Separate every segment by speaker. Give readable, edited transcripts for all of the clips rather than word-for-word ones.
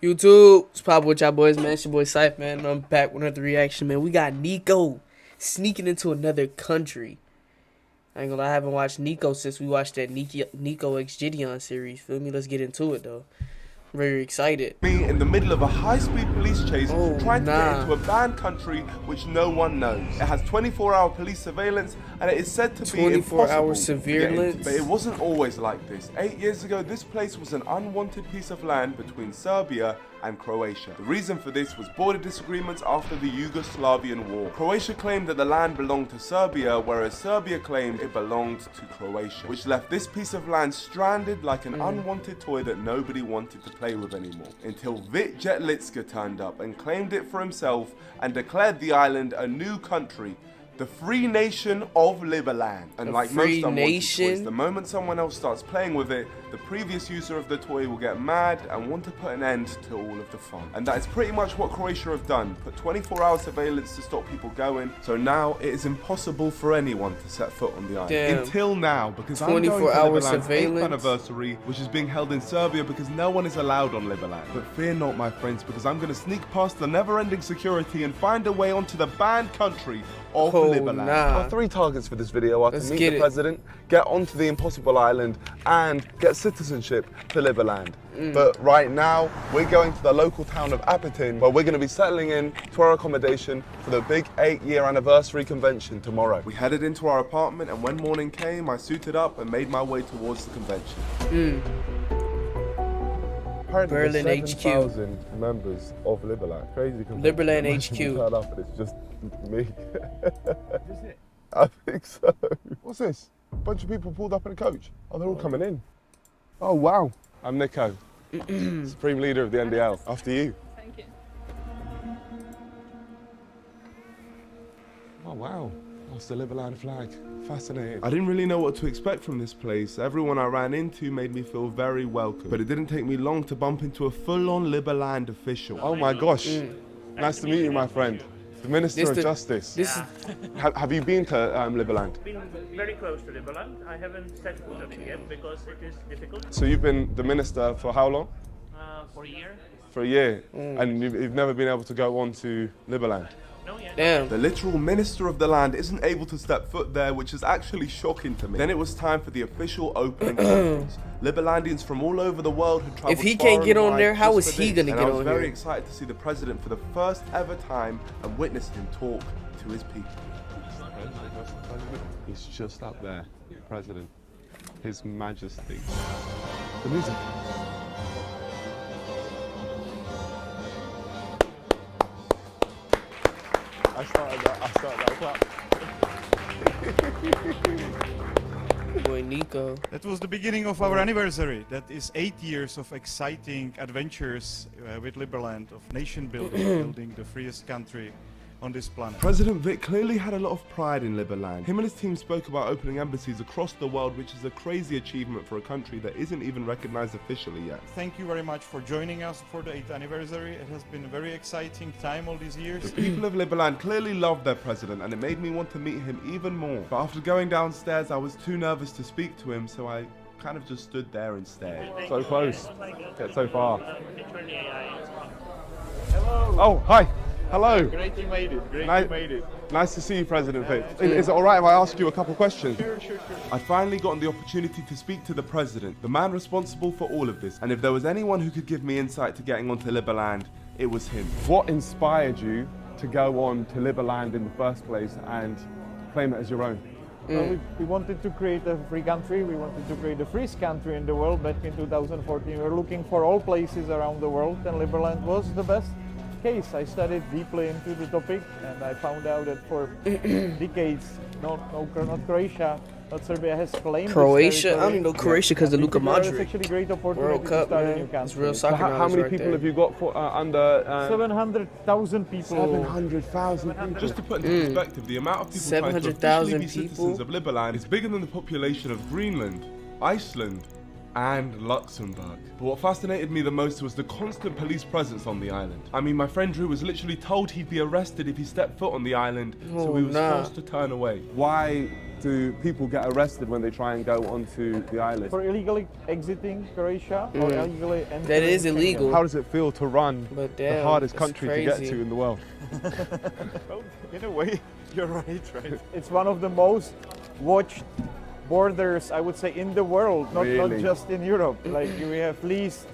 Speaker 1: YouTube, it's poppin' with y'all boys, man. It's your boy Cyph, man. I'm back with another reaction, man. We got Niko sneaking into another country. I ain't gonna lie, I haven't watched Niko since we watched that Niko X Gideon series. Feel me? Let's get into it though. I'm very excited.
Speaker 2: Me in the middle of a high-speed police chase, trying to get into a
Speaker 1: Nah.
Speaker 2: banned country which no one knows. It has 24-hour police surveillance, and it is said to be
Speaker 1: 24-hour
Speaker 2: impossible to get into.
Speaker 1: surveillance.
Speaker 2: But it wasn't always like this. 8 years ago, this place was an unwanted piece of land between Serbia and Croatia. The reason for this was border disagreements after the Yugoslavian War. Croatia claimed that the land belonged to Serbia, whereas Serbia claimed it belonged to Croatia, which left this piece of land stranded like an unwanted toy that nobody wanted to play with anymore. Until Vit Jetlitska turned up and claimed it for himself and declared the island a new country, the free nation of Liberland. And like most unwanted toys, the moment someone else starts playing with it, the previous user of the toy will get mad and want to put an end to all of the fun. And that is pretty much what Croatia have done, put 24-hour surveillance to stop people going, so now it is impossible for anyone to set foot on the island.
Speaker 1: Damn.
Speaker 2: Until now, because I'm going to
Speaker 1: 24-hour
Speaker 2: Liberland's 8th
Speaker 1: surveillance
Speaker 2: anniversary, which is being held in Serbia because no one is allowed on Liberland. But fear not, my friends, because I'm going to sneak past the never-ending security and find a way onto the banned country of Liberland.
Speaker 1: Nah.
Speaker 3: Our three targets for this video are
Speaker 1: Let's
Speaker 3: to meet
Speaker 1: get
Speaker 3: the
Speaker 1: it.
Speaker 3: president, get onto the impossible island, and get citizenship to Liberland. But right now, we're going to the local town of Apatin, where we're going to be settling in to our accommodation for the big 8-year anniversary convention tomorrow.
Speaker 2: We headed into our apartment, and when morning came, I suited up and made my way towards the convention.
Speaker 3: Apparently
Speaker 1: Berlin
Speaker 3: there's
Speaker 1: HQ.
Speaker 3: 7,000 members of Liberland. Crazy convention.
Speaker 1: Liberland
Speaker 3: Imagine
Speaker 1: HQ.
Speaker 3: you turn up and it's just me. I think so. What's this? A bunch of people pulled up in a coach. Oh, they're all coming in. Oh, wow. I'm Niko, Supreme Leader of the NDL. After you.
Speaker 4: Thank you.
Speaker 3: Oh, wow. That's the Liberland flag. Fascinating.
Speaker 2: I didn't really know what to expect from this place. Everyone I ran into made me feel very welcome. But it didn't take me long to bump into a full-on Liberland official.
Speaker 3: Oh, my gosh. Nice to meet you, my friend. The Minister of Justice.
Speaker 1: This is
Speaker 3: Have you been to Liberland?
Speaker 5: Been very close to Liberland. I haven't set foot on it yet because it is difficult.
Speaker 3: So you've been the Minister for how long?
Speaker 5: For a year.
Speaker 3: For a year. And you've never been able to go on to Liberland?
Speaker 5: No, yet.
Speaker 1: damn.
Speaker 2: The literal minister of the land isn't able to step foot there, which is actually shocking to me. Then it was time for the official opening conference. Liberlandians from all over the world had traveled
Speaker 1: If he
Speaker 2: far
Speaker 1: can't get
Speaker 2: and
Speaker 1: on
Speaker 2: wide
Speaker 1: there, how
Speaker 2: just
Speaker 1: is
Speaker 2: for
Speaker 1: he
Speaker 2: this.
Speaker 1: gonna
Speaker 2: And
Speaker 1: get
Speaker 2: I was
Speaker 1: on
Speaker 2: very
Speaker 1: here?
Speaker 2: excited to see the president for the first ever time and witness him talk to his people.
Speaker 3: He's just up there, President. His Majesty. The music. I started that clap.
Speaker 1: Boy Niko.
Speaker 6: That was the beginning of our anniversary. That is 8 years of exciting adventures with Liberland, of nation building, building the freest country on this planet.
Speaker 2: President Vic clearly had a lot of pride in Liberland. Him and his team spoke about opening embassies across the world, which is a crazy achievement for a country that isn't even recognized officially yet.
Speaker 6: Thank you very much for joining us for the 8th anniversary. It has been a very exciting time all these years.
Speaker 2: The people of Liberland clearly loved their president, and it made me want to meet him even more. But after going downstairs, I was too nervous to speak to him, so I kind of just stood there and stared.
Speaker 3: So close, yet so far.
Speaker 5: Turn the AI.
Speaker 3: Oh, hi. Hello.
Speaker 6: Great you made it. Great
Speaker 3: Ni-
Speaker 6: you made it.
Speaker 3: Nice to see you, President Vic. Is it all right if I ask you a couple questions?
Speaker 6: Sure.
Speaker 2: I'd finally gotten the opportunity to speak to the president, the man responsible for all of this, and if there was anyone who could give me insight to getting onto Liberland, it was him.
Speaker 3: What inspired you to go on to Liberland in the first place and claim it as your own?
Speaker 7: Well, we wanted to create a free country. We wanted to create the freest country in the world back in 2014. We were looking for all places around the world, and Liberland was the best case. I studied deeply into the topic, and I found out that for decades, not Croatia, not Serbia has claimed this
Speaker 1: Croatia? I
Speaker 7: territory.
Speaker 1: only know Croatia because of
Speaker 7: And
Speaker 1: Luka
Speaker 7: we figured It's
Speaker 1: Modric.
Speaker 7: actually a great opportunity
Speaker 1: World
Speaker 7: to
Speaker 1: Cup,
Speaker 7: start a
Speaker 1: man.
Speaker 7: new
Speaker 1: It's
Speaker 7: country.
Speaker 1: real soccer
Speaker 3: How
Speaker 1: knowledge
Speaker 3: many
Speaker 1: right
Speaker 3: people
Speaker 1: there.
Speaker 3: have you got for, under...
Speaker 7: 700,000 people.
Speaker 3: 700,000 people.
Speaker 2: Just to put into perspective, the amount of people trying to
Speaker 1: 700,000
Speaker 2: officially be citizens of Liberland is bigger than the population of Greenland, Iceland, and Luxembourg. But what fascinated me the most was the constant police presence on the island. I mean, my friend Drew was literally told he'd be arrested if he stepped foot on the island, so he was forced to turn away.
Speaker 3: Why do people get arrested when they try and go onto the island?
Speaker 7: For illegally exiting Croatia or illegally entering
Speaker 1: That is
Speaker 7: Schengen.
Speaker 1: illegal.
Speaker 3: How does it feel to run
Speaker 1: But
Speaker 3: the
Speaker 1: damn,
Speaker 3: hardest
Speaker 1: that's
Speaker 3: country to get
Speaker 1: crazy.
Speaker 3: to in the world?
Speaker 6: Well, in a way, you're right.
Speaker 7: It's one of the most watched borders, I would say, in the world, not
Speaker 3: Really?
Speaker 7: just in Europe. Like we have at least,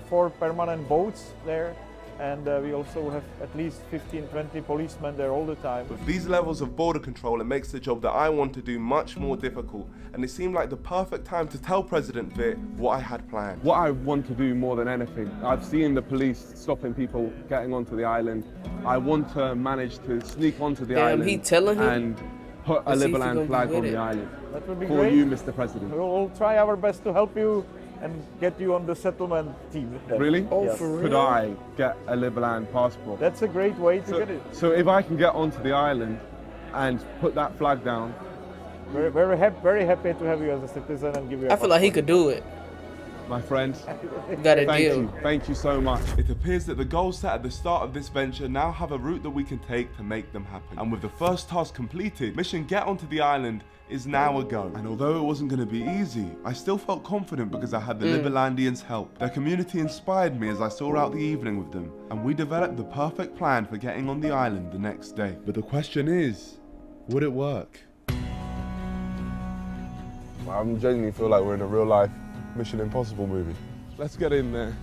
Speaker 7: 4 permanent boats there, and we also have at least 15, 20 policemen there all the time.
Speaker 2: With these levels of border control, it makes the job that I want to do much more difficult, and it seemed like the perfect time to tell President Vitt what I had planned.
Speaker 3: What I want to do more than anything, I've seen the police stopping people getting onto the island. I want to manage to sneak onto the
Speaker 1: Damn,
Speaker 3: island
Speaker 1: he telling him?
Speaker 3: and put a
Speaker 1: Let's see if he gonna
Speaker 3: Liberland
Speaker 1: be
Speaker 3: flag
Speaker 1: with
Speaker 3: on
Speaker 1: it.
Speaker 3: the island.
Speaker 7: That would be
Speaker 3: For
Speaker 7: great.
Speaker 3: you, Mr. President.
Speaker 7: We'll try our best to help you and get you on the settlement team.
Speaker 3: Really?
Speaker 1: Oh,
Speaker 7: Yes.
Speaker 1: for real?
Speaker 3: Could I get a Liberland passport?
Speaker 7: That's a great way to
Speaker 3: So,
Speaker 7: get it.
Speaker 3: so if I can get onto the island and put that flag down,
Speaker 7: We're very happy to have you as a citizen and give you a
Speaker 1: I feel like he could do it.
Speaker 3: my friend,
Speaker 1: Got a
Speaker 3: thank
Speaker 1: deal.
Speaker 3: you. Thank you so much.
Speaker 2: It appears that the goals set at the start of this venture now have a route that we can take to make them happen. And with the first task completed, mission Get Onto the Island is now a go. And although it wasn't going to be easy, I still felt confident because I had the Liberlandians' help. Their community inspired me as I saw out the evening with them, and we developed the perfect plan for getting on the island the next day. But the question is, would it work?
Speaker 3: I genuinely feel like we're in a real life Mission Impossible movie. Let's get in there.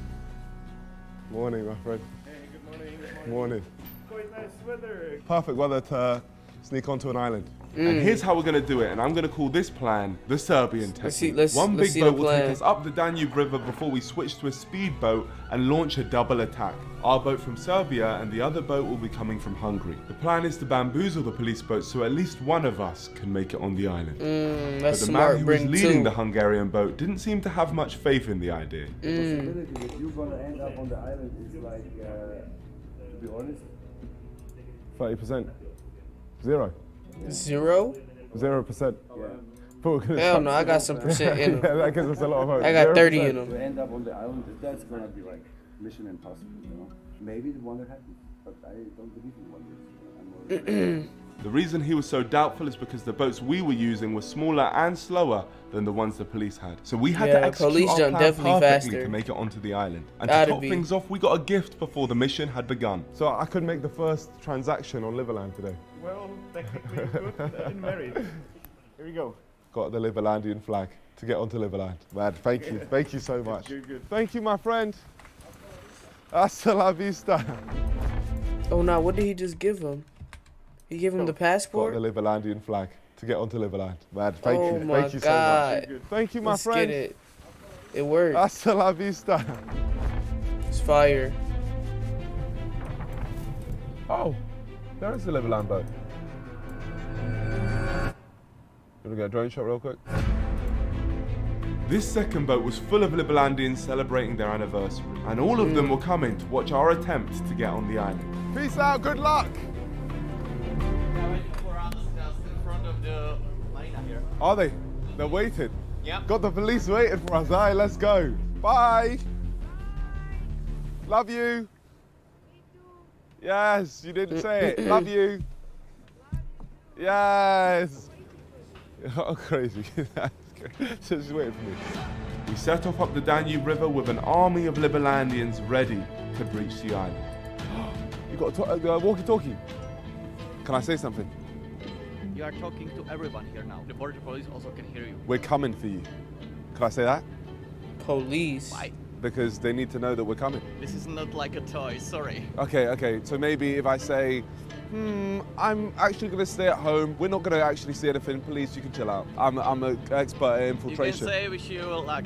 Speaker 3: Morning, my friend.
Speaker 6: Hey, good morning.
Speaker 3: Morning.
Speaker 6: Quite nice weather.
Speaker 3: Perfect weather to sneak onto an island.
Speaker 2: And here's how we're going to do it, and I'm going to call this plan the Serbian technique. One
Speaker 1: let's
Speaker 2: big
Speaker 1: see
Speaker 2: boat
Speaker 1: the
Speaker 2: will take
Speaker 1: plan.
Speaker 2: us up the Danube River before we switch to a speedboat and launch a double attack. Our boat from Serbia and the other boat will be coming from Hungary. The plan is to bamboozle the police boat so at least one of us can make it on the island.
Speaker 1: That's
Speaker 2: But the
Speaker 1: smart.
Speaker 2: man who was
Speaker 1: Bring
Speaker 2: leading
Speaker 1: two.
Speaker 2: the Hungarian boat didn't seem to have much faith in the idea.
Speaker 4: Possibility that you're gonna end up on the island is like, to be honest,
Speaker 3: 30%. Zero.
Speaker 1: 0?
Speaker 3: 0%.
Speaker 4: yeah.
Speaker 3: But we're gonna
Speaker 1: Hell
Speaker 3: try-
Speaker 1: no, I got some percent in
Speaker 3: Yeah,
Speaker 1: him.
Speaker 3: that gives us a lot of hope.
Speaker 1: I got 30
Speaker 3: 0%.
Speaker 1: in him.
Speaker 4: To end up on the island, that's gonna be like mission impossible, you know. Maybe it won't happen, but I don't believe in one this. I'm already
Speaker 2: The reason he was so doubtful is because the boats we were using were smaller and slower than the ones the police had. So we had
Speaker 1: Yeah,
Speaker 2: to execute
Speaker 1: police
Speaker 2: our
Speaker 1: jump
Speaker 2: plan
Speaker 1: definitely
Speaker 2: perfectly
Speaker 1: faster.
Speaker 2: to make it onto the island. And
Speaker 1: Gotta
Speaker 2: to top
Speaker 1: be.
Speaker 2: things off, we got a gift before the mission had begun.
Speaker 3: So I could make the first transaction on Liberland today.
Speaker 6: Well, technically you could in married. Here we go.
Speaker 3: Got the Liberlandian flag to get onto Liberland. Man, thank you. Thank you so much.
Speaker 6: Good.
Speaker 3: Thank you, my friend. Hasta la vista.
Speaker 1: Oh no, what did he just give him? He gave him the
Speaker 3: Got
Speaker 1: passport?
Speaker 3: the Liberlandian flag to get onto Liberland. Man, thank
Speaker 1: Oh
Speaker 3: you.
Speaker 1: my
Speaker 3: Thank you so
Speaker 1: God.
Speaker 3: much. Thank you, my
Speaker 1: Let's
Speaker 3: friend.
Speaker 1: get it. It worked.
Speaker 3: Hasta la vista.
Speaker 1: It's fire.
Speaker 3: Oh, there is a Liberland boat. You want to get a drone shot real quick?
Speaker 2: This second boat was full of Liberlandians celebrating their anniversary, and all of them were coming to watch our attempt to get on the island.
Speaker 3: Peace out. Good luck. Are they? They're waiting.
Speaker 8: Yeah.
Speaker 3: Got the police waiting for us. Aye, let's go. Bye. Love you. Yes, you didn't say it. Love you. Yes. Oh, crazy. So she's waiting for me.
Speaker 2: We set off up the Danube River with an army of Liberlandians ready to breach the island.
Speaker 3: You got a walkie-talkie. Can I say something?
Speaker 8: You are talking to everyone here now. The border police also can hear you.
Speaker 3: We're coming for you. Can I say that?
Speaker 1: Police.
Speaker 8: Why?
Speaker 3: Because they need to know that we're coming.
Speaker 8: This is not like a toy, sorry.
Speaker 3: Okay. So maybe if I say, I'm actually going to stay at home. We're not going to actually see anything. Please, you can chill out. I'm an expert in
Speaker 8: You can
Speaker 3: infiltration.
Speaker 8: say wish you luck.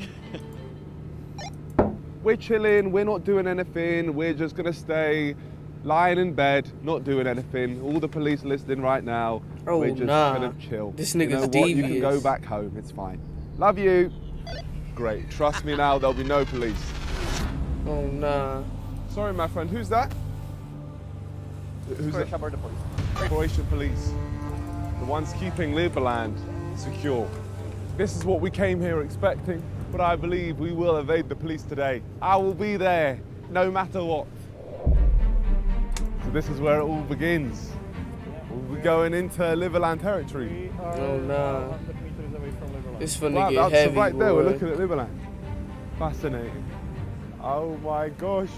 Speaker 3: We're chilling. We're not doing anything. We're just going to stay lying in bed, not doing anything. All the police listening right now.
Speaker 1: Oh,
Speaker 3: we're just
Speaker 1: nah.
Speaker 3: going to chill.
Speaker 1: This
Speaker 3: You know
Speaker 1: nigga's
Speaker 3: what? You can go
Speaker 1: devious.
Speaker 3: back home. It's fine. Love you. Great. Trust me now. There'll be no police.
Speaker 1: Oh nah.
Speaker 3: Sorry, my friend. Who's that? Who's that?
Speaker 8: Croatia border police.
Speaker 3: Croatian police. The ones keeping Liberland secure. This is what we came here expecting. but I believe we will evade the police today. I will be there, no matter what. So this is where it all begins. We'll be going into Liberland territory.
Speaker 7: We are
Speaker 1: Oh, nah.
Speaker 7: 100 meters away from Liberland.
Speaker 1: It's finna
Speaker 3: Wow,
Speaker 1: get
Speaker 3: that's
Speaker 1: heavy,
Speaker 3: right there,
Speaker 1: boy.
Speaker 3: we're looking at Liberland. Fascinating. Oh my gosh.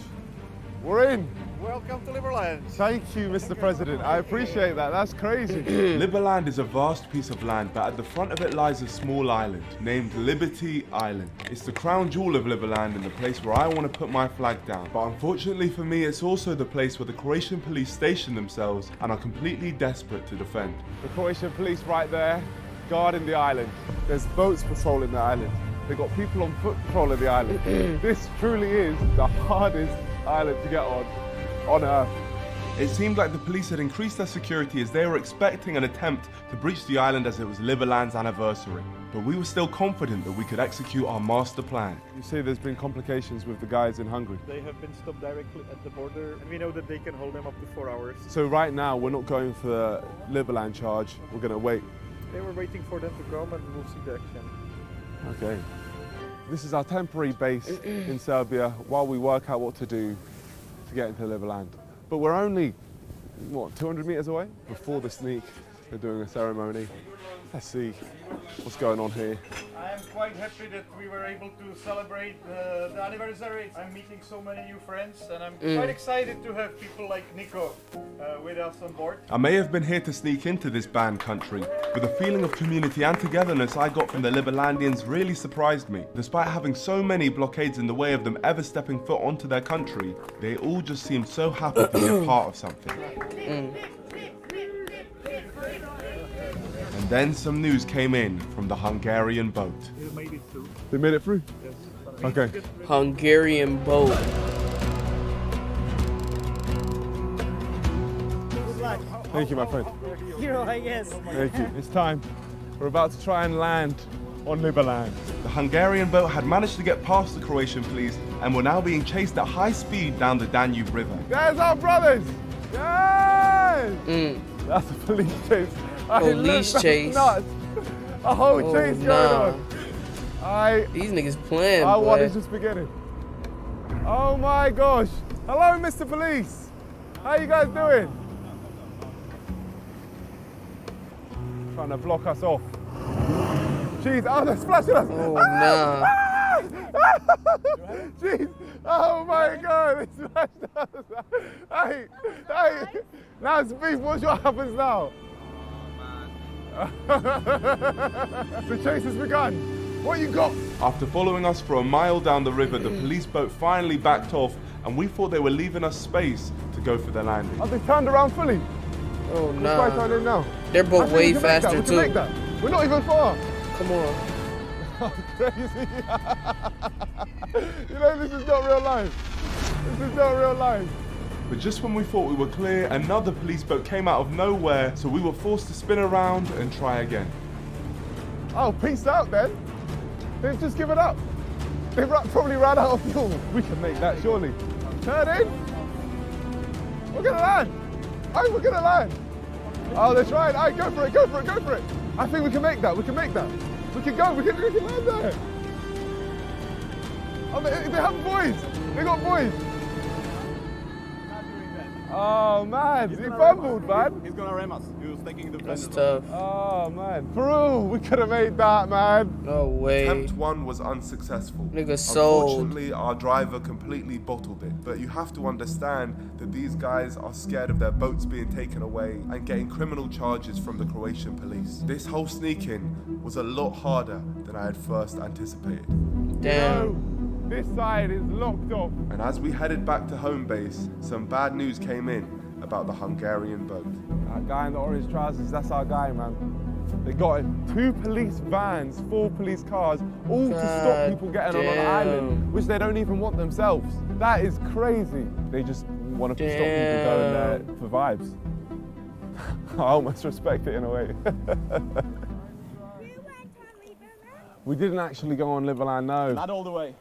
Speaker 3: We're in.
Speaker 7: Welcome to Liberland.
Speaker 3: Thank you, Mr. President. I appreciate that. That's crazy.
Speaker 2: Liberland is a vast piece of land, but at the front of it lies a small island named Liberty Island. It's the crown jewel of Liberland and the place where I want to put my flag down. But unfortunately for me, it's also the place where the Croatian police station themselves and are completely desperate to defend.
Speaker 3: The Croatian police right there, guarding the island. There's boats patrolling the island. They've got people on foot patrolling the island. This truly is the hardest island to get on Earth.
Speaker 2: It seemed like the police had increased their security as they were expecting an attempt to breach the island as it was Liberland's anniversary. But we were still confident that we could execute our master plan.
Speaker 3: You see there's been complications with the guys in Hungary.
Speaker 7: They have been stopped directly at the border, and we know that they can hold them up to 4 hours.
Speaker 3: So right now we're not going for the Liberland charge, we're going to wait.
Speaker 7: They were waiting for them to come, and we'll see the action.
Speaker 3: Okay. This is our temporary base in Serbia while we work out what to do to get into Liberland. But we're only, what, 200 meters away? Before the sneak, they're doing a ceremony. Let's see what's going on here.
Speaker 7: I am quite happy that we were able to celebrate the anniversary. I'm meeting so many new friends, and I'm quite excited to have people like Niko with us on board.
Speaker 2: I may have been here to sneak into this banned country, but the feeling of community and togetherness I got from the Liberlandians really surprised me. Despite having so many blockades in the way of them ever stepping foot onto their country, they all just seemed so happy to be a part of something. And then some news came in from the Hungarian boat.
Speaker 7: You made it through.
Speaker 3: They made it through?
Speaker 7: Yes.
Speaker 3: Okay.
Speaker 1: Hungarian boat.
Speaker 3: Thank you, my friend.
Speaker 9: Hero, I guess.
Speaker 3: Thank you. It's time. We're about to try and land on Liberland.
Speaker 2: The Hungarian boat had managed to get past the Croatian police and were now being chased at high speed down the Danube River.
Speaker 3: There's our brothers! Yes! That's a police chase.
Speaker 1: Police chase.
Speaker 3: Nuts. A whole chase going on.
Speaker 1: These niggas playing,
Speaker 3: Our one
Speaker 1: boy.
Speaker 3: is just beginning. Oh my gosh. Hello, Mr. Police. How you guys doing? Trying to block us off. Jeez, oh, they're splashing us.
Speaker 1: Oh, nah.
Speaker 3: Jeez, oh my God, they smashed us. Hey, now it's beef, watch what happens now. The chase has begun. What you got?
Speaker 2: After following us for a mile down the river, the police boat finally backed off and we thought they were leaving us space to go for their landing.
Speaker 3: Have they turned around fully?
Speaker 1: Oh,
Speaker 3: Let's try turn in now.
Speaker 1: They're
Speaker 3: I
Speaker 1: both
Speaker 3: think
Speaker 1: way
Speaker 3: we can make that,
Speaker 1: faster,
Speaker 3: we can
Speaker 1: too.
Speaker 3: make that. We're not even far.
Speaker 1: Come on.
Speaker 3: Crazy. You know, this is not real life. This is not real life.
Speaker 2: But just when we thought we were clear, another police boat came out of nowhere, so we were forced to spin around and try again.
Speaker 3: Oh, peace out then. They've just given up. They've probably ran out of fuel. We can make that, surely. Turn in. We're gonna land. Oh, we're gonna land. Oh, they're trying. All right, go for it, go for it, go for it. I think we can make that, we can make that. We can go, we can land there. Oh, they have boys. They got boys. Oh man, he fumbled, man.
Speaker 4: He's gonna ram us. He was taking the
Speaker 1: That's tough.
Speaker 3: Oh man, Peru, we could have made that, man.
Speaker 1: No way.
Speaker 2: Attempt 1 was unsuccessful.
Speaker 1: Nigga sold.
Speaker 2: Unfortunately, our driver completely bottled it. But you have to understand that these guys are scared of their boats being taken away and getting criminal charges from the Croatian police. This whole sneak-in was a lot harder than I had first anticipated.
Speaker 1: Damn.
Speaker 3: This side is locked off.
Speaker 2: And as we headed back to home base, some bad news came in about the Hungarian boat.
Speaker 3: That guy in the orange trousers, that's our guy, man. They got 2 police vans, 4 police cars, all to stop
Speaker 1: God
Speaker 3: people getting on an
Speaker 1: damn.
Speaker 3: island, which they don't even want themselves. That is crazy. They just want to stop people going there for vibes. I almost respect it in a way. We didn't actually go on Liberland, no.
Speaker 4: Not all the way.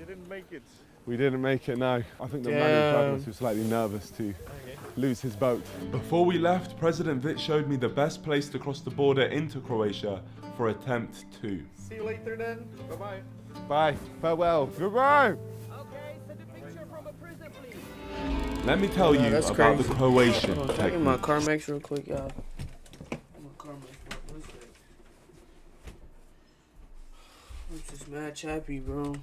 Speaker 7: Didn't make it.
Speaker 3: We didn't make it, no. I think the man in front of us was slightly nervous to lose his boat.
Speaker 2: Before we left, President Vic showed me the best place to cross the border into Croatia for attempt 2.
Speaker 7: See you later then. Bye-bye.
Speaker 3: Bye. Farewell. Goodbye.
Speaker 2: Let me tell you
Speaker 1: that's
Speaker 2: about
Speaker 1: crazy.
Speaker 2: the Croatian
Speaker 1: Hold on, can I get my
Speaker 2: techniques.
Speaker 1: CarMax real quick, y'all. My CarMax, what's that? I'm just mad chappy, bro.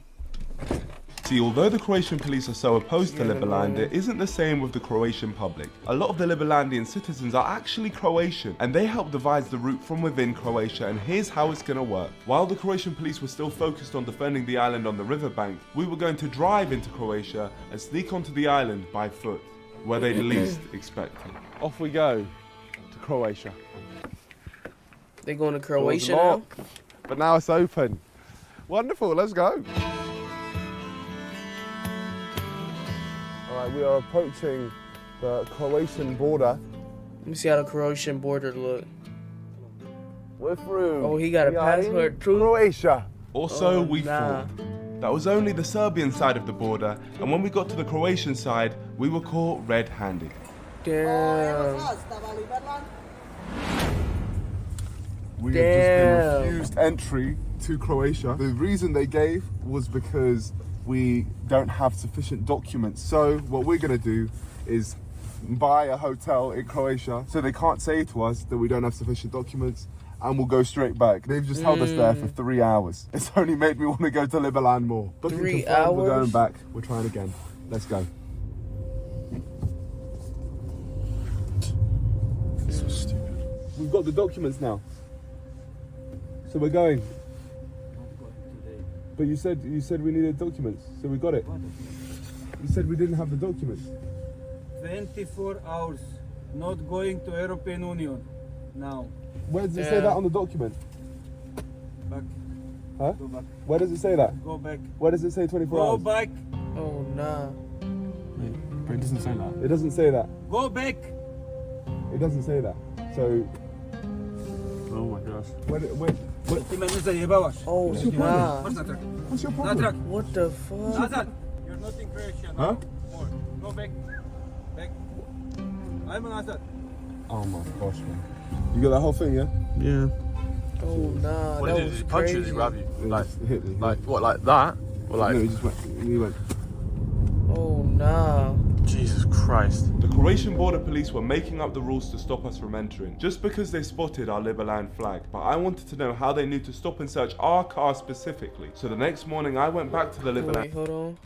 Speaker 2: See, although the Croatian police are so opposed to
Speaker 1: Yeah,
Speaker 2: Liberland,
Speaker 1: no.
Speaker 2: it isn't the same with the Croatian public. A lot of the Liberlandian citizens are actually Croatian, and they help devise the route from within Croatia, and here's how it's gonna work. While the Croatian police were still focused on defending the island on the riverbank, we were going to drive into Croatia and sneak onto the island by foot, where they'd least expect it.
Speaker 3: Off we go to Croatia.
Speaker 1: They going to
Speaker 3: Doors
Speaker 1: Croatia now?
Speaker 3: locked, but now it's open. Wonderful, let's go. All right, we are approaching the Croatian border.
Speaker 1: Let me see how the Croatian border look.
Speaker 3: We're through.
Speaker 1: Oh, he got a
Speaker 3: We are in
Speaker 1: passport too?
Speaker 3: Croatia.
Speaker 2: Also,
Speaker 1: Oh,
Speaker 2: we
Speaker 1: nah.
Speaker 2: thought that was only the Serbian side of the border, and when we got to the Croatian side, we were caught red-handed.
Speaker 1: Damn.
Speaker 3: We have just
Speaker 1: Damn.
Speaker 3: been refused entry to Croatia. The reason they gave was because we don't have sufficient documents. So what we're gonna do is buy a hotel in Croatia so they can't say to us that we don't have sufficient documents, and we'll go straight back. They've just held us there for 3 hours. It's only made me want to go to Liberland more. Booking
Speaker 1: 3
Speaker 3: confirmed, we're going
Speaker 1: hours?
Speaker 3: back. We're trying again. Let's go. So stupid. We've got the documents now. So we're going. But you said we needed documents, so we got it. You said we didn't have the documents.
Speaker 9: 24 hours, not going to European Union now.
Speaker 3: Where does it say that on the document?
Speaker 9: Back.
Speaker 3: Huh?
Speaker 9: Go back.
Speaker 3: Where does it say that?
Speaker 9: Go back.
Speaker 3: Where does it say 24
Speaker 9: Go
Speaker 3: hours?
Speaker 9: back.
Speaker 1: Oh, nah.
Speaker 3: But it doesn't say that. It doesn't say that.
Speaker 9: Go back.
Speaker 3: It doesn't say that. So. Oh my gosh. Where?
Speaker 9: Ty mnie nie zajebałeś.
Speaker 1: Oh,
Speaker 3: What's your
Speaker 1: nah.
Speaker 9: Chodź na trak.
Speaker 3: What's your
Speaker 9: Na
Speaker 3: problem?
Speaker 9: trak.
Speaker 1: What the fuck?
Speaker 9: Nazad. You're not in Croatia.
Speaker 3: Huh?
Speaker 9: More. Go back. Back. I'm Nazad.
Speaker 3: Oh my gosh, man. You got that whole thing, yeah?
Speaker 10: Yeah.
Speaker 1: Oh, nah.
Speaker 10: What
Speaker 1: That
Speaker 10: did he
Speaker 1: was
Speaker 10: do? Punch you? Did
Speaker 1: crazy.
Speaker 10: he grab you? Like,
Speaker 3: hit me.
Speaker 10: like what? Like that? Or like?
Speaker 3: No, he just went. He went.
Speaker 1: Oh, nah.
Speaker 10: Jesus Christ.
Speaker 2: The Croatian border police were making up the rules to stop us from entering, just because they spotted our Liberland flag, but I wanted to know how they knew to stop and search our car specifically. So the next morning I went back to the
Speaker 1: Wait,
Speaker 2: Liberland
Speaker 1: hold on.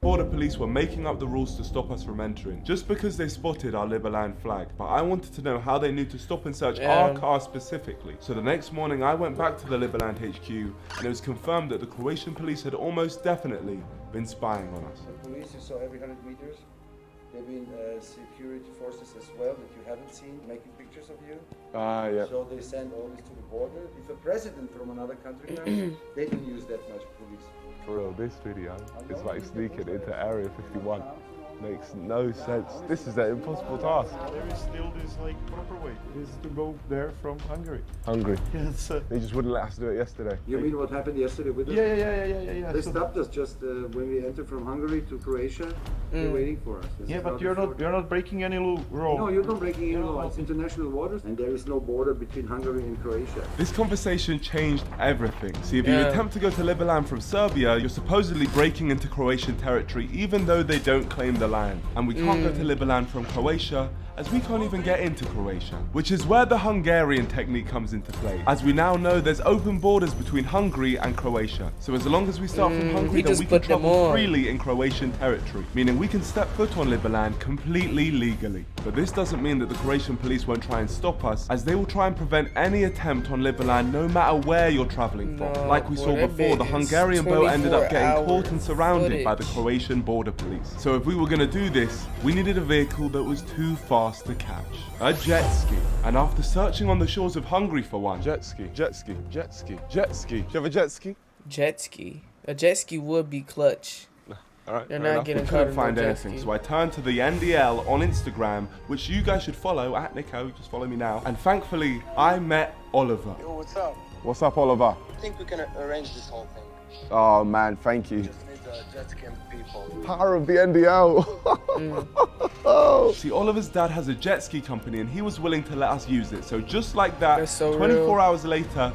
Speaker 2: border police were making up the rules to stop us from entering, just because they spotted our Liberland flag, but I wanted to know how they knew to stop and search our car specifically. So the next morning I went back to the Liberland HQ, and it was confirmed that the Croatian police had almost definitely been spying on us.
Speaker 4: The police you saw every 100 meters. There have been security forces as well that you haven't seen making pictures of you.
Speaker 3: Ah, yeah.
Speaker 4: So they send all this to the border. If a president from another country comes, they don't use that much police.
Speaker 3: For real, this video is like sneaking into Area 51. Makes no sense. This is an impossible task.
Speaker 6: There is still this like proper way. It is to go there from Hungary.
Speaker 3: Hungry.
Speaker 6: Yes.
Speaker 3: They just wouldn't let us do it yesterday.
Speaker 4: You mean what happened yesterday with us?
Speaker 6: Yeah.
Speaker 4: They
Speaker 6: So-
Speaker 4: stopped us just when we entered from Hungary to Croatia. They're waiting for us. This
Speaker 6: yeah,
Speaker 4: is
Speaker 6: but
Speaker 4: how
Speaker 6: you're not breaking any rule.
Speaker 4: No, you're not breaking any
Speaker 6: No,
Speaker 4: law. It's international waters, and there is no border between Hungary and Croatia.
Speaker 2: This conversation changed everything. See, if you
Speaker 1: Yeah.
Speaker 2: attempt to go to Liberland from Serbia, you're supposedly breaking into Croatian territory even though they don't claim the land. And we can't go to Liberland from Croatia as we can't even get into Croatia. Which is where the Hungarian technique comes into play. As we now know, there's open borders between Hungary and Croatia. So as long as we start from Hungary,
Speaker 1: he
Speaker 2: then
Speaker 1: just
Speaker 2: we can
Speaker 1: put them
Speaker 2: travel
Speaker 1: on.
Speaker 2: freely in Croatian territory, meaning we can step foot on Liberland completely legally. But this doesn't mean that the Croatian police won't try and stop us, as they will try and prevent any attempt on Liberland no matter where you're traveling from.
Speaker 1: No,
Speaker 2: Like we
Speaker 1: boy,
Speaker 2: saw
Speaker 1: that
Speaker 2: before,
Speaker 1: bit
Speaker 2: the
Speaker 1: is
Speaker 2: Hungarian boat ended up
Speaker 1: 24
Speaker 2: getting caught
Speaker 1: hours
Speaker 2: and surrounded by the
Speaker 1: footage.
Speaker 2: Croatian border police. So if we were going to do this, we needed a vehicle that was too fast to catch. A jet ski. And after searching on the shores of Hungary for one,
Speaker 3: Jet ski, jet ski, jet ski, jet ski. Do you have a jet ski?
Speaker 1: Jet ski. A jet ski would be clutch.
Speaker 3: Alright.
Speaker 1: They're
Speaker 2: fair
Speaker 1: not
Speaker 2: enough,
Speaker 1: getting
Speaker 2: we
Speaker 1: caught
Speaker 2: couldn't
Speaker 1: in no
Speaker 2: find
Speaker 1: jet
Speaker 2: anything,
Speaker 1: ski.
Speaker 2: so I turned to the NDL on Instagram, which you guys should follow at Niko, just follow me now. And thankfully, I met Oliver.
Speaker 11: Yo, what's up?
Speaker 3: What's up, Oliver?
Speaker 11: I think we can arrange this whole thing.
Speaker 3: Oh man, thank you.
Speaker 11: Just need jet ski and people.
Speaker 3: Power of the NDL. Oh.
Speaker 2: See, Oliver's dad has a jet ski company and he was willing to let us use it. So just like that,
Speaker 1: That's so
Speaker 2: 24
Speaker 1: real.
Speaker 2: hours later,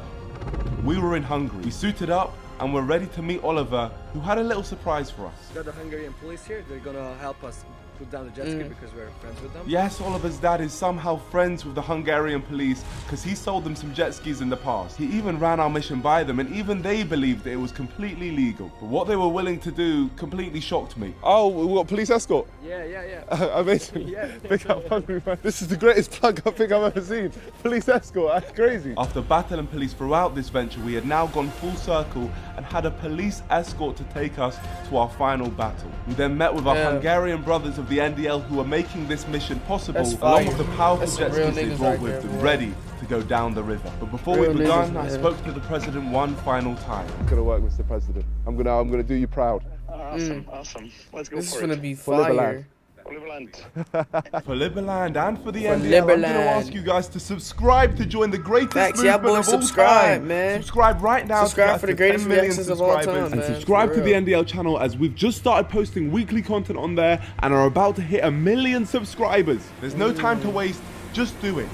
Speaker 2: We were in Hungary. We suited up and were ready to meet Oliver, who had a little surprise for us.
Speaker 11: Got the Hungarian police here. They're gonna help us put down the jet ski because we're friends with them.
Speaker 2: Yes, Oliver's dad is somehow friends with the Hungarian police because he sold them some jet skis in the past. He even ran our mission by them, and even they believed that it was completely legal. But what they were willing to do completely shocked me.
Speaker 3: Oh, we got police escort.
Speaker 11: Yeah.
Speaker 3: Amazing.
Speaker 11: Yeah.
Speaker 3: Big up Hungary, man. This is the greatest plug I think I've ever seen. Police escort, that's crazy.
Speaker 2: After battling police throughout this venture, we had now gone full circle and had a police escort to take us to our final battle. We then met with our Hungarian brothers of the NDL who were making this mission possible, along with the powerful jet skis they brought with them, ready to go down the river. But before we began, I spoke to the president one final time.
Speaker 3: Gonna work, Mr. President. I'm gonna do you proud.
Speaker 12: Awesome. Let's go
Speaker 1: This is
Speaker 12: for
Speaker 1: gonna
Speaker 12: it.
Speaker 1: be
Speaker 3: For Liberland.
Speaker 1: fire.
Speaker 2: For Liberland and for the NDL, I'm going to ask you guys to subscribe to join the greatest
Speaker 1: Facts, y'all
Speaker 2: movement
Speaker 1: boys
Speaker 2: of all
Speaker 1: subscribe,
Speaker 2: time.
Speaker 1: man.
Speaker 2: Subscribe right now.
Speaker 1: Subscribe
Speaker 2: to
Speaker 1: for the
Speaker 2: get
Speaker 1: greatest
Speaker 2: 10 million
Speaker 1: reactions of all time,
Speaker 2: subscribers.
Speaker 1: man.
Speaker 2: And subscribe
Speaker 1: For
Speaker 2: to the
Speaker 1: real.
Speaker 2: NDL channel, as we've just started posting weekly content on there and are about to hit 1 million subscribers. There's no time to waste. Just do it.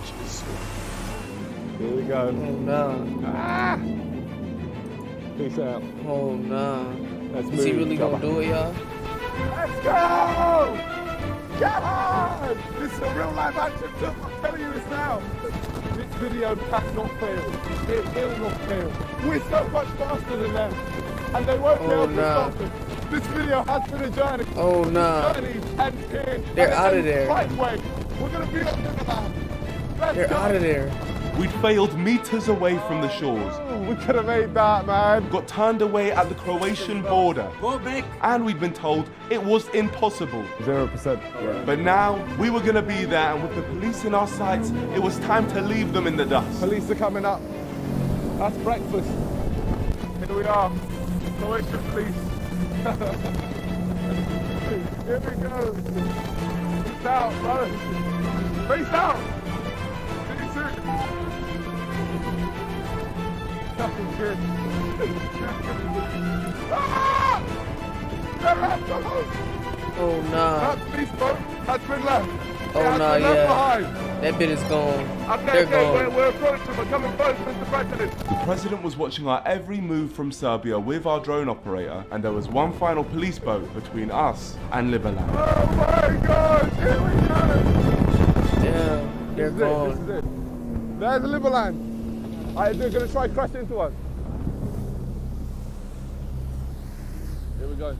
Speaker 3: Here we go.
Speaker 1: Oh no.
Speaker 3: Peace out.
Speaker 1: Oh no.
Speaker 3: Let's
Speaker 1: Is he really gonna do it, y'all?
Speaker 3: Let's go! Come on! This is a real life action film. I'm telling you this now. This video cannot fail. It will not fail. We're so much faster than them. And they won't be able to stop us. This video has been a journey.
Speaker 1: Oh no.
Speaker 3: Journey and here.
Speaker 1: They're out of there.
Speaker 3: Right way. We're gonna be on Liberland.
Speaker 1: They're out of there.
Speaker 2: We'd failed meters away from the shores.
Speaker 3: We could have made that, man.
Speaker 2: Got turned away at the Croatian border.
Speaker 9: Go back.
Speaker 2: And we'd been told it was impossible.
Speaker 3: 0%.
Speaker 2: But now, we were gonna be there, and with the police in our sights, it was time to leave them in the dust.
Speaker 3: Police are coming up. That's breakfast. Here we are. Croatian police. Here we go. Peace out, brother. Peace out. See you soon. Nothing good. Ah! They're left alone.
Speaker 1: Oh no.
Speaker 3: That police boat has been left.
Speaker 1: Oh no, yeah. That bit is gone. They're gone.
Speaker 3: We're approaching. We're coming close, Mr. President.
Speaker 2: The president was watching our every move from Serbia with our drone operator, and there was one final police boat between us and Liberland.
Speaker 3: Oh my God! Here we go.
Speaker 1: Damn, they're gone.
Speaker 3: This is it. There's Liberland. They're gonna try crash into us. Here we go.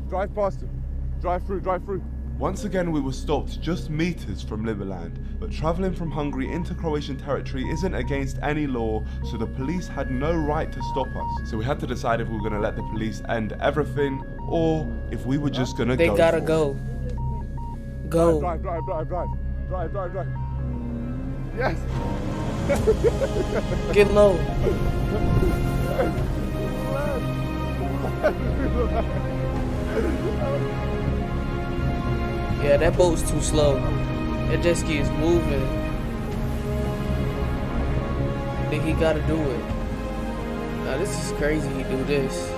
Speaker 3: Drive past them. Drive through. Drive through.
Speaker 2: Once again, we were stopped just meters from Liberland, but traveling from Hungary into Croatian territory isn't against any law, so the police had no right to stop us. So we had to decide if we were going to let the police end everything, or if we were just going to go.
Speaker 1: They gotta go. Go.
Speaker 3: Drive. Yes.
Speaker 1: Get low. Yeah, that boat's too slow. That jet ski is moving. I think he gotta do it. Now this is crazy he do this.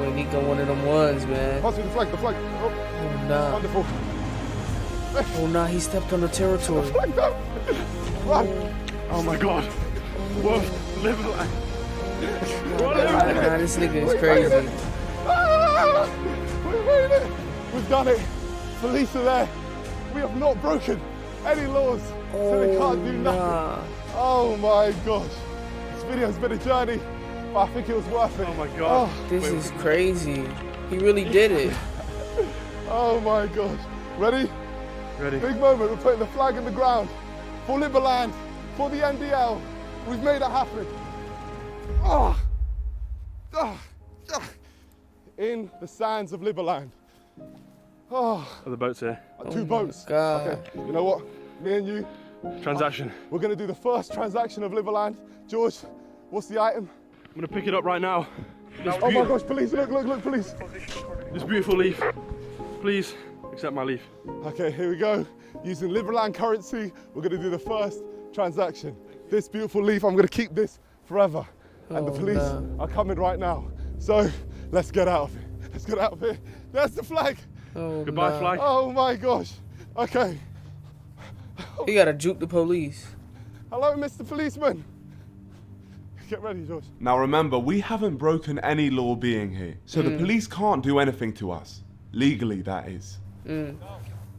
Speaker 1: When Niko one of them ones, man.
Speaker 3: Pass me the flag.
Speaker 1: Oh nah.
Speaker 3: Wonderful.
Speaker 1: Oh nah, he stepped on the territory.
Speaker 3: Run.
Speaker 10: Oh my God. Whoa, Liberland.
Speaker 1: Nah, this nigga is crazy.
Speaker 3: Ah! We made it. We've done it. Police are there. We have not broken any laws, so they can't do nothing. Oh my gosh. This video's been a journey, but I think it was worth it.
Speaker 10: Oh my God.
Speaker 1: This is crazy. He really did it.
Speaker 3: Oh my gosh. Ready?
Speaker 10: Ready.
Speaker 3: Big moment. We're putting the flag in the ground. For Liberland, for the NDL. We've made it happen. In the sands of Liberland.
Speaker 10: Are the boats here?
Speaker 3: Two boats.
Speaker 1: God.
Speaker 3: Okay, you know what? Me and you.
Speaker 10: Transaction.
Speaker 3: We're gonna do the first transaction of Liberland. George, what's the item?
Speaker 10: I'm gonna pick it up right now.
Speaker 3: Oh my gosh, police, look, police.
Speaker 10: This beautiful leaf. Please accept my leaf.
Speaker 3: Okay, here we go. Using Liberland currency, we're gonna do the first transaction. This beautiful leaf, I'm gonna keep this forever. And the police are coming right now. So let's get out of here. Let's get out of here. There's the flag.
Speaker 1: Oh,
Speaker 10: Goodbye, flag.
Speaker 3: Oh my gosh. Okay.
Speaker 1: He gotta juke the police.
Speaker 3: Hello, Mr. Policeman. Get ready, George.
Speaker 2: Now remember, we haven't broken any law being here, so the police can't do anything to us. Legally, that is.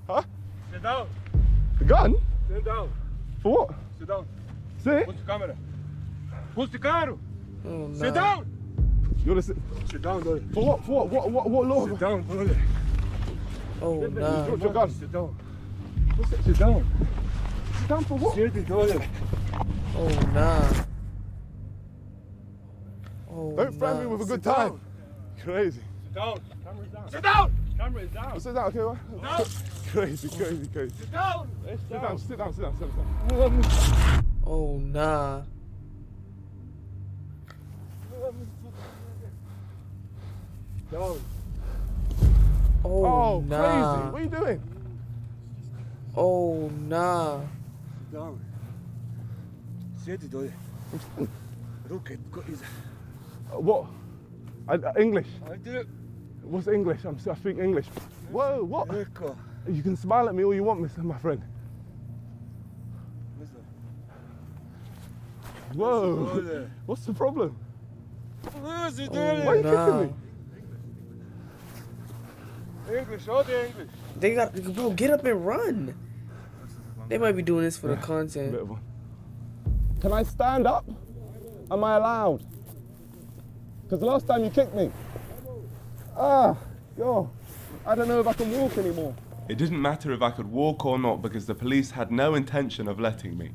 Speaker 3: Huh?
Speaker 9: Sit down.
Speaker 3: The gun?
Speaker 9: Sit down.
Speaker 3: For what?
Speaker 9: Sit down.
Speaker 3: Sit.
Speaker 9: Put the camera. Put the camera.
Speaker 1: Oh,
Speaker 9: Sit
Speaker 1: nah.
Speaker 9: down.
Speaker 3: You wanna sit?
Speaker 9: Sit down, Dolly.
Speaker 3: For what? For what law?
Speaker 9: Sit down, Dolly.
Speaker 1: Oh, nah.
Speaker 3: George, your gun.
Speaker 9: Sit down. Sit down.
Speaker 3: Sit down for what?
Speaker 9: Sit down.
Speaker 1: Oh, nah. Oh,
Speaker 3: Don't threaten me
Speaker 1: nah.
Speaker 3: with a good
Speaker 9: Sit
Speaker 3: time.
Speaker 9: down.
Speaker 3: Crazy.
Speaker 9: Sit down. Camera's down. Sit down. Camera is down.
Speaker 3: Sit down, okay, right?
Speaker 9: Down.
Speaker 3: Crazy.
Speaker 9: Sit down.
Speaker 3: Sit down.
Speaker 1: Oh, nah.
Speaker 9: Down.
Speaker 1: Oh,
Speaker 3: Oh,
Speaker 1: nah.
Speaker 3: crazy. What are you doing?
Speaker 1: Oh, nah.
Speaker 9: Down. Sit, Dolly. Руки,
Speaker 3: What? English.
Speaker 9: I do it.
Speaker 3: What's English? I speak English. Whoa, what?
Speaker 9: Niko.
Speaker 3: You can smile at me all you want, my friend. Whoa. What's the problem? Why are you kicking me?
Speaker 9: English, all the English.
Speaker 1: They got, bro, get up and run. They might be doing this for the content.
Speaker 3: Bit of one. Can I stand up? Am I allowed? Because last time you kicked me. Ah, God. I don't know if I can walk anymore.
Speaker 2: It didn't matter if I could walk or not because the police had no intention of letting me.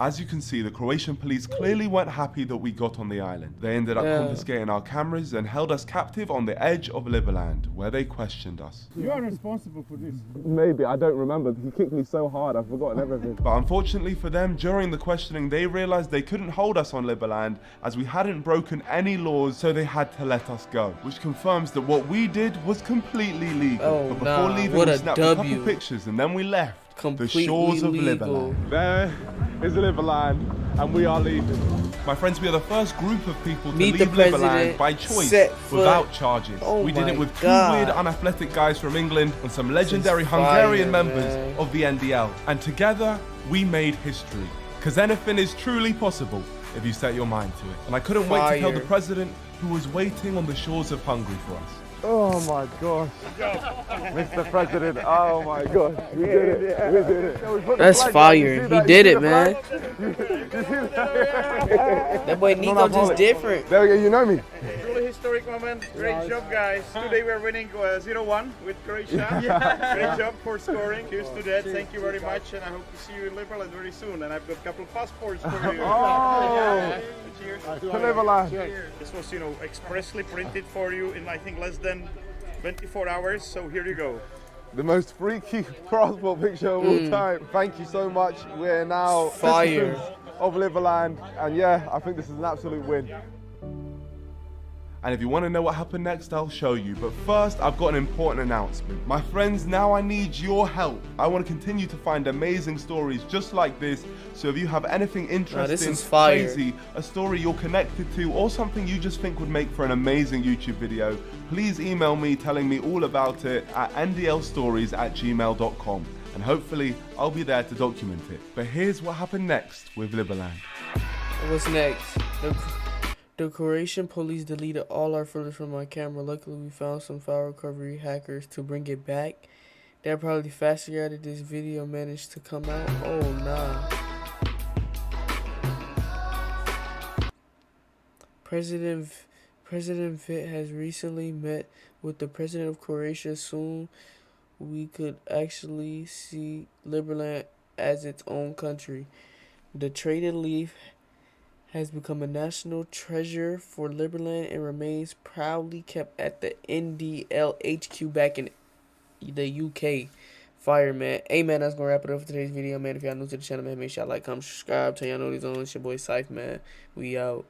Speaker 2: As you can see, the Croatian police clearly weren't happy that we got on the island. They ended up confiscating our cameras and held us captive on the edge of Liberland, where they questioned us.
Speaker 9: You are responsible for this.
Speaker 3: Maybe, I don't remember. He kicked me so hard, I've forgotten everything.
Speaker 2: But unfortunately for them, during the questioning, they realized they couldn't hold us on Liberland as we hadn't broken any laws, so they had to let us go. Which confirms that what we did was completely legal.
Speaker 1: Oh,
Speaker 2: but before
Speaker 1: nah,
Speaker 2: leaving,
Speaker 1: what
Speaker 2: we
Speaker 1: a
Speaker 2: snapped a
Speaker 1: W.
Speaker 2: couple pictures and then we left.
Speaker 1: Completely
Speaker 2: the shores of
Speaker 1: legal.
Speaker 2: Liberland.
Speaker 3: There is Liberland, and we are leaving.
Speaker 2: My friends, we are the first group of people to
Speaker 1: Meet
Speaker 2: leave
Speaker 1: the president,
Speaker 2: Liberland by choice,
Speaker 1: set foot.
Speaker 2: without charges.
Speaker 1: Oh
Speaker 2: we did
Speaker 1: my
Speaker 2: it with
Speaker 1: God.
Speaker 2: two weird, unathletic guys from England and some legendary
Speaker 1: fire,
Speaker 2: Hungarian members
Speaker 1: man.
Speaker 2: of the NDL. And together, we made history. Because anything is truly possible if you set your mind to it. And I couldn't wait to tell the
Speaker 1: Fire.
Speaker 2: president who was waiting on the shores of Hungary for us.
Speaker 3: Oh my gosh. Mr. President, oh my gosh. We did it. We did it. We put the
Speaker 1: That's
Speaker 3: flag down.
Speaker 1: fire.
Speaker 3: You see
Speaker 1: He
Speaker 3: that?
Speaker 1: did
Speaker 3: You see
Speaker 1: it,
Speaker 3: the
Speaker 1: man.
Speaker 3: flag? You see that?
Speaker 1: That boy Niko just different.
Speaker 3: There we go, you know me.
Speaker 7: Truly historic moment. Great job, guys. Today we're winning 0-1 with Croatia. Great job for scoring. Cheers to that. Thank you very much, and I hope to see you in Liberland very soon. And I've got a couple of passports for you.
Speaker 3: Oh.
Speaker 7: Cheers.
Speaker 3: To Liberland.
Speaker 7: This was, expressly printed for you in I think less than 24 hours. So here you go.
Speaker 3: The most freaky passport picture of all time. Thank you so much. We're now
Speaker 1: Fire.
Speaker 3: citizens of Liberland, and yeah, I think this is an absolute win.
Speaker 2: And if you want to know what happened next, I'll show you. But first, I've got an important announcement. My friends, now I need your help. I want to continue to find amazing stories just like this. So if you have anything interesting,
Speaker 1: this is fire.
Speaker 2: crazy, a story you're connected to, or something you just think would make for an amazing YouTube video, please email me telling me all about it at ndlstories@gmail.com. And hopefully, I'll be there to document it. But here's what happened next with Liberland.
Speaker 1: What's next? The Croatian police deleted all our footage from my camera. Luckily, we found some file recovery hackers to bring it back. They're probably faster at it. This video managed to come out. Oh, nah. President Fit has recently met with the president of Croatia. Soon, we could actually see Liberland as its own country. The traded leaf has become a national treasure for Liberland and remains proudly kept at the NDL HQ back in the UK. Fire, man. Hey, man, that's going to wrap it up for today's video, man. If y'all new to the channel, man, make sure y'all like, comment, subscribe. Tell y'all know these on. It's your boy Cyph, man. We out.